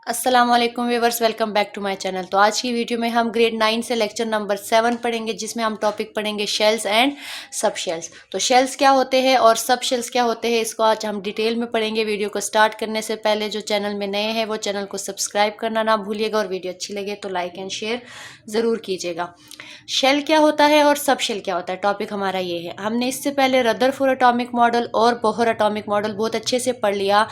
अस्सलाम वालेकुम viewers, welcome back to my channel. तो आज की वीडियो में हम ग्रेड 9 से लेक्चर नंबर 7 पढ़ेंगे, जिसमें हम टॉपिक पढ़ेंगे शेल्स एंड सब शेल्स। तो शेल्स क्या होते हैं और सब शेल्स क्या होते हैं, इसको आज हम डिटेल में पढ़ेंगे। वीडियो को स्टार्ट करने से पहले जो चैनल में नए हैं वो चैनल को सब्सक्राइब करना ना भूलिएगा, और वीडियो अच्छी लगे तो लाइक एंड शेयर ज़रूर कीजिएगा। शेल क्या होता है और सब शेल क्या होता है, टॉपिक हमारा ये है। हमने इससे पहले रदरफोर्ड एटॉमिक मॉडल और बोहर एटॉमिक मॉडल बहुत अच्छे से पढ़ लिया।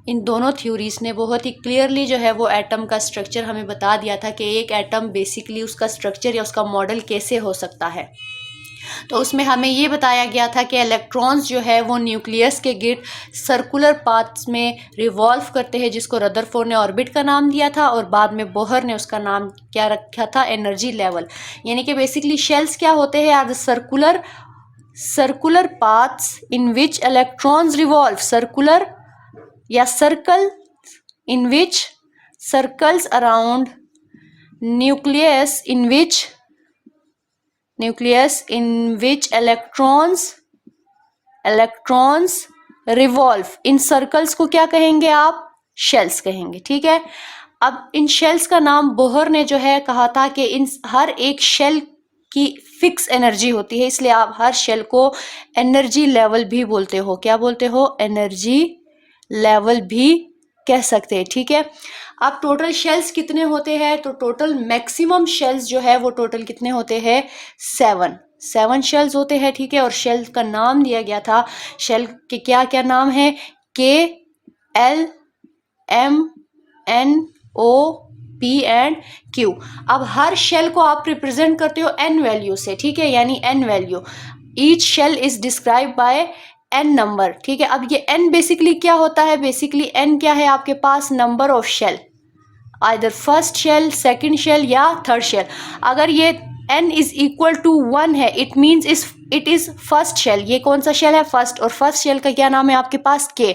इन दोनों थ्योरीज ने बहुत ही क्लियरली जो है वो एटम का स्ट्रक्चर हमें बता दिया था कि एक एटम बेसिकली उसका स्ट्रक्चर या उसका मॉडल कैसे हो सकता है। तो उसमें हमें ये बताया गया था कि इलेक्ट्रॉन्स जो है वो न्यूक्लियस के गिर्द सर्कुलर पाथ्स में रिवॉल्व करते हैं, जिसको रदरफोर्ड ने ऑर्बिट का नाम दिया था, और बाद में बोहर ने उसका नाम क्या रखा था, एनर्जी लेवल। यानी कि बेसिकली शेल्स क्या होते हैं, are the circular paths in which electrons revolve, circular या circle in which circles around nucleus in which electrons revolve। इन सर्कल्स को क्या कहेंगे आप, शेल्स कहेंगे। ठीक है, अब इन शेल्स का नाम बोहर ने जो है कहा था कि इन हर एक शेल की फिक्स एनर्जी होती है, इसलिए आप हर शेल को एनर्जी लेवल भी बोलते हो। क्या बोलते हो, एनर्जी लेवल भी कह सकते हैं। ठीक है, अब टोटल शेल्स कितने होते हैं, तो टोटल मैक्सिमम शेल्स जो है वो टोटल कितने होते हैं, 7 शेल्स होते हैं। ठीक है, और शेल का नाम दिया गया था, शेल के क्या क्या नाम है, K, L, M, N, O, P and Q. अब हर शेल को आप रिप्रेजेंट करते हो एन वैल्यू से। ठीक है, यानी N value, each shell is describe by N number. ठीक है, अब ये एन बेसिकली क्या होता है, बेसिकली एन क्या है, आपके पास number of shell, either first shell, second shell या थर्ड शेल। अगर ये n इज इक्वल टू 1 है, it means it is first shell. ये कौन सा शेल है, फर्स्ट, और फर्स्ट शेल का क्या नाम है आपके पास, के।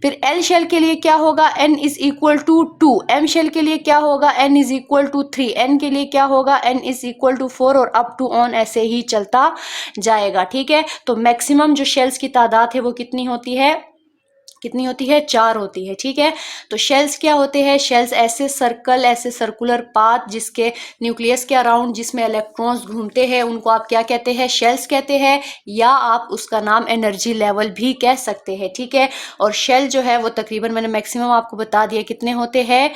फिर एल शेल के लिए क्या होगा, n is equal to 2। M shell के लिए क्या होगा, n is equal to 3। N के लिए क्या होगा, n इज इक्वल टू 4, और अप टू ऑन ऐसे ही चलता जाएगा। ठीक है, तो मैक्सिमम जो शेल्स की तादाद है वो कितनी होती है, 4 होती है। ठीक है, तो शेल्स क्या होते हैं, शेल्स ऐसे सर्कुलर पाथ जिसके न्यूक्लियस के अराउंड जिसमें इलेक्ट्रॉन्स घूमते हैं, उनको आप क्या कहते हैं, शेल्स कहते हैं, या आप उसका नाम एनर्जी लेवल भी कह सकते हैं। ठीक है, और शेल जो है वो तकरीबन मैंने मैक्सिमम आपको बता दिया कितने होते हैं,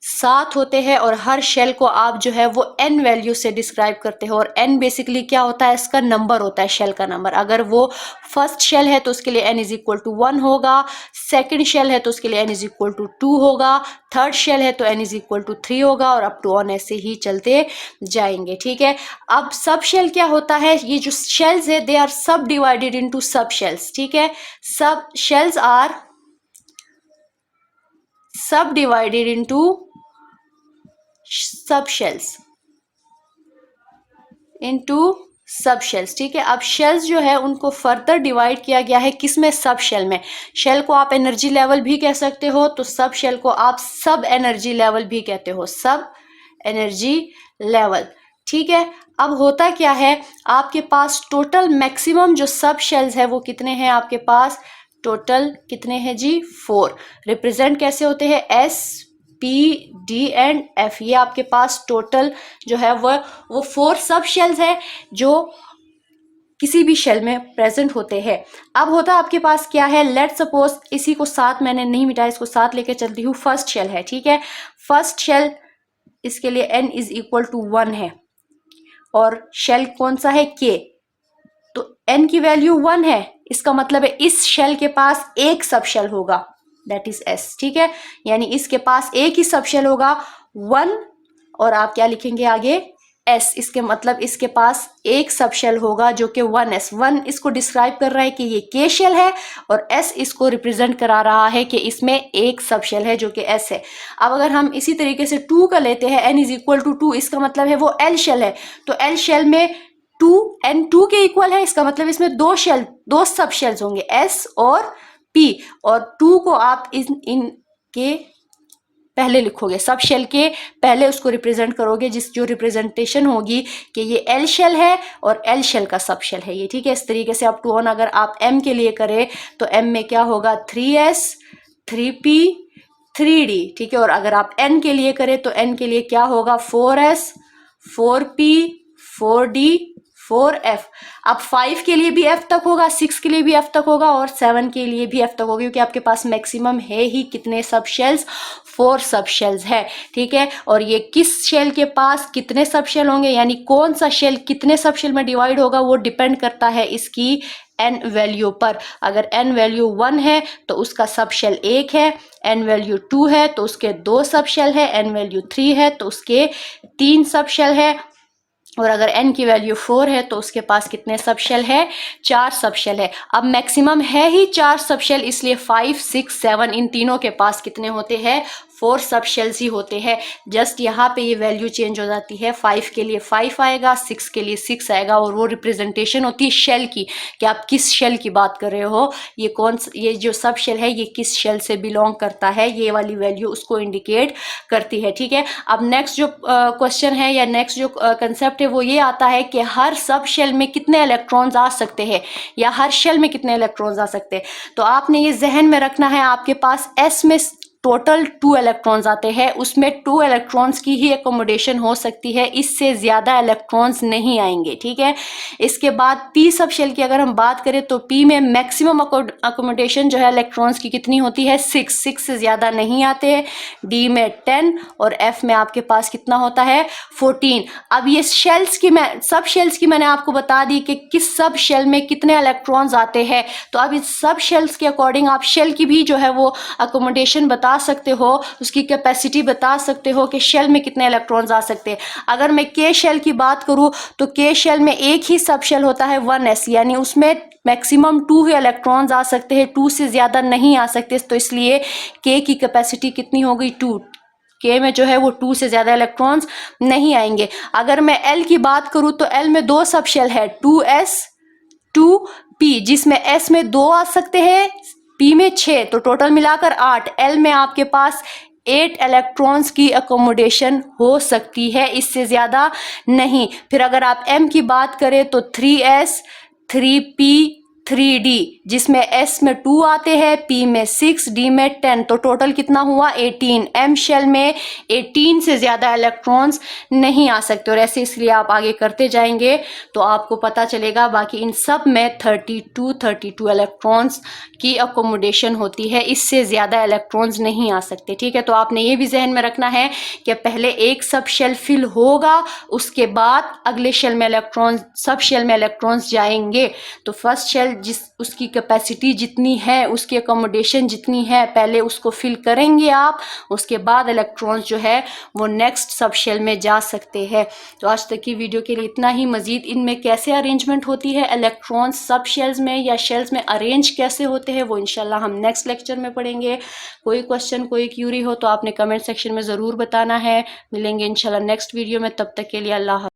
7 होते हैं, और हर शेल को आप जो है वो n वैल्यू से डिस्क्राइब करते हो। और n बेसिकली क्या होता है, इसका नंबर होता है, शेल का नंबर। अगर वो फर्स्ट शेल है तो उसके लिए n इज इक्वल टू 1 होगा, सेकंड शेल है तो उसके लिए n इज इक्वल टू 2 होगा, थर्ड शेल है तो n इज इक्वल टू 3 होगा, और अप टू ऑन ऐसे ही चलते जाएंगे। ठीक है, अब सब शेल क्या होता है, ये जो शेल्स है दे आर सब डिवाइडेड इनटू सब शेल्स। ठीक है, सब शेल्स आर सब डिवाइडेड इनटू सब शेल्स। ठीक है, अब शेल्स जो है उनको फर्दर डिवाइड किया गया है किसमें, सब शेल में। शेल को आप एनर्जी लेवल भी कह सकते हो, तो सब शेल को आप सब एनर्जी लेवल भी कहते हो, सब एनर्जी लेवल। ठीक है, अब होता क्या है, आपके पास टोटल मैक्सिमम जो सब शेल्स है वो कितने हैं, आपके पास टोटल कितने हैं जी, 4। रिप्रेजेंट कैसे होते हैं, S, P, D and F. ये आपके पास टोटल जो है वो 4 सब शेल्स है जो किसी भी शेल में प्रेजेंट होते हैं। अब होता आपके पास क्या है, लेट सपोज, इसी को साथ मैंने नहीं मिटाया, इसको साथ लेके चलती हूँ, फर्स्ट शेल है। ठीक है, फर्स्ट शेल, इसके लिए n इज इक्वल टू 1 है, और शेल कौन सा है, के, तो n की वैल्यू 1 है, इसका मतलब है इस शेल के पास एक सब शेल होगा, दैट इज s। ठीक है, यानी इसके पास एक ही सब शेल होगा 1, और आप क्या लिखेंगे आगे, s। इसके मतलब इसके पास एक सब शेल होगा जो कि 1s। 1 इसको डिस्क्राइब कर रहा है कि ये k शेल है, और s इसको रिप्रेजेंट करा रहा है कि इसमें एक सब शेल है जो कि s है। अब अगर हम इसी तरीके से 2 का लेते हैं, n इज इक्वल टू 2, इसका मतलब है वो l शेल है, तो l शेल में 2 n 2 के इक्वल है, इसका मतलब इसमें दो सब शेल्स होंगे, s और p, और 2 को आप इनके पहले लिखोगे, सब शेल के पहले उसको रिप्रेजेंट करोगे, जो रिप्रेजेंटेशन होगी कि ये एल शेल है और एल शेल का सब शेल है ये। ठीक है, इस तरीके से अप टू ऑन अगर आप एम के लिए करें तो एम में क्या होगा, 3s, 3p, 3D, ठीक है। और अगर आप n के लिए करें तो n के लिए क्या होगा, 4s, 4p, 4d, 4f। अब 5 के लिए भी f तक होगा, 6 के लिए भी f तक होगा और 7 के लिए भी f तक होगा, क्योंकि आपके पास मैक्सिमम है ही कितने सब शेल्स, 4 सब शेल्स है, ठीक है। और ये किस शेल के पास कितने सब शेल होंगे, यानी कौन सा शेल कितने सब शेल में डिवाइड होगा, वो डिपेंड करता है इसकी n वैल्यू पर। अगर n वैल्यू 1 है तो उसका सब शेल 1 है, n वैल्यू 2 है तो उसके 2 सब शेल है, n वैल्यू 3 है तो उसके 3 सब शेल है, और अगर n की वैल्यू 4 है तो उसके पास कितने सब शेल है, 4 सब शेल है। अब मैक्सिमम है ही 4 सब शेल, इसलिए 5, 6, 7 इन तीनों के पास कितने होते हैं, 4 सब शेल्स ही होते हैं। जस्ट यहाँ पे ये वैल्यू चेंज हो जाती है, 5 के लिए 5 आएगा, 6 के लिए 6 आएगा, और वो रिप्रेजेंटेशन होती है शेल की, कि आप किस शेल की बात कर रहे हो, ये ये जो सब शेल है ये किस शेल से बिलोंग करता है, ये वाली वैल्यू उसको इंडिकेट करती है, ठीक है। अब नेक्स्ट जो क्वेश्चन है या नेक्स्ट जो कंसेप्ट है वो ये आता है कि हर सब शेल में कितने इलेक्ट्रॉन्स आ सकते हैं, या हर शेल में कितने इलेक्ट्रॉन्स आ सकते हैं। तो आपने ये जहन में रखना है, आपके पास s में टोटल 2 इलेक्ट्रॉन्स आते हैं, उसमें 2 इलेक्ट्रॉन्स की ही अकोमोडेशन हो सकती है, इससे ज़्यादा इलेक्ट्रॉन्स नहीं आएंगे, ठीक है। इसके बाद p सब शेल की अगर हम बात करें तो p में मैक्सिमम अकोमोडेशन जो है इलेक्ट्रॉन्स की कितनी होती है, 6 से ज़्यादा नहीं आते हैं, d में 10 और f में आपके पास कितना होता है, 14। अब ये शेल्स की सब शेल्स की मैंने आपको बता दी कि किस सब शेल में कितने इलेक्ट्रॉन्स आते हैं। तो अब इस सब शेल्स के अकॉर्डिंग आप शेल की भी जो है वो अकोमोडेशन बता सकते हो, उसकी कैपेसिटी बता सकते हो कि शेल में कितने इलेक्ट्रॉन्स आ सकते हैं। अगर मैं के शेल की बात करूं तो के शेल में एक ही सब शेल होता है 1s, यानी उसमें मैक्सिमम 2 ही इलेक्ट्रॉन्स आ सकते हैं, 2 से ज़्यादा नहीं आ सकते। तो इसलिए के की कैपेसिटी कितनी हो गई, 2। के में जो है वो 2 से ज़्यादा इलेक्ट्रॉन्स नहीं आएंगे। अगर मैं एल की बात करूं तो एल में 2 सब शेल है, 2s, 2p, जिसमें s में 2 आ सकते हैं, p में 6, तो टोटल मिलाकर 8। l में आपके पास 8 इलेक्ट्रॉन्स की अकोमोडेशन हो सकती है, इससे ज़्यादा नहीं। फिर अगर आप m की बात करें तो 3s, 3p, 3d, जिसमें s में 2 आते हैं, p में 6, d में 10, तो टोटल कितना हुआ, 18। m शेल में 18 से ज़्यादा इलेक्ट्रॉन्स नहीं आ सकते, और ऐसे इसलिए आप आगे करते जाएंगे तो आपको पता चलेगा। बाकी इन सब में 32 इलेक्ट्रॉन्स की अकोमोडेशन होती है, इससे ज़्यादा इलेक्ट्रॉन्स नहीं आ सकते, ठीक है। तो आपने ये भी जहन में रखना है कि पहले एक सब शेल फिल होगा, उसके बाद अगले शेल में इलेक्ट्रॉन्स, सब शेल में इलेक्ट्रॉन्स जाएंगे। तो फर्स्ट शेल उसकी कैपेसिटी जितनी है, उसकी अकोमोडेशन जितनी है, पहले उसको फिल करेंगे आप, उसके बाद इलेक्ट्रॉन्स जो है वो नेक्स्ट सब शेल में जा सकते हैं। तो आज तक की वीडियो के लिए इतना ही। मजीद इनमें कैसे अरेंजमेंट होती है, इलेक्ट्रॉन्स सब शेल्स में या शेल्स में अरेंज कैसे होते हैं, वो इंशाल्लाह हम नेक्स्ट लेक्चर में पढ़ेंगे। कोई क्वेश्चन, कोई क्यूरी हो तो आपने कमेंट सेक्शन में ज़रूर बताना है। मिलेंगे इंशाल्लाह नेक्स्ट वीडियो में, तब तक के लिए अल्लाह।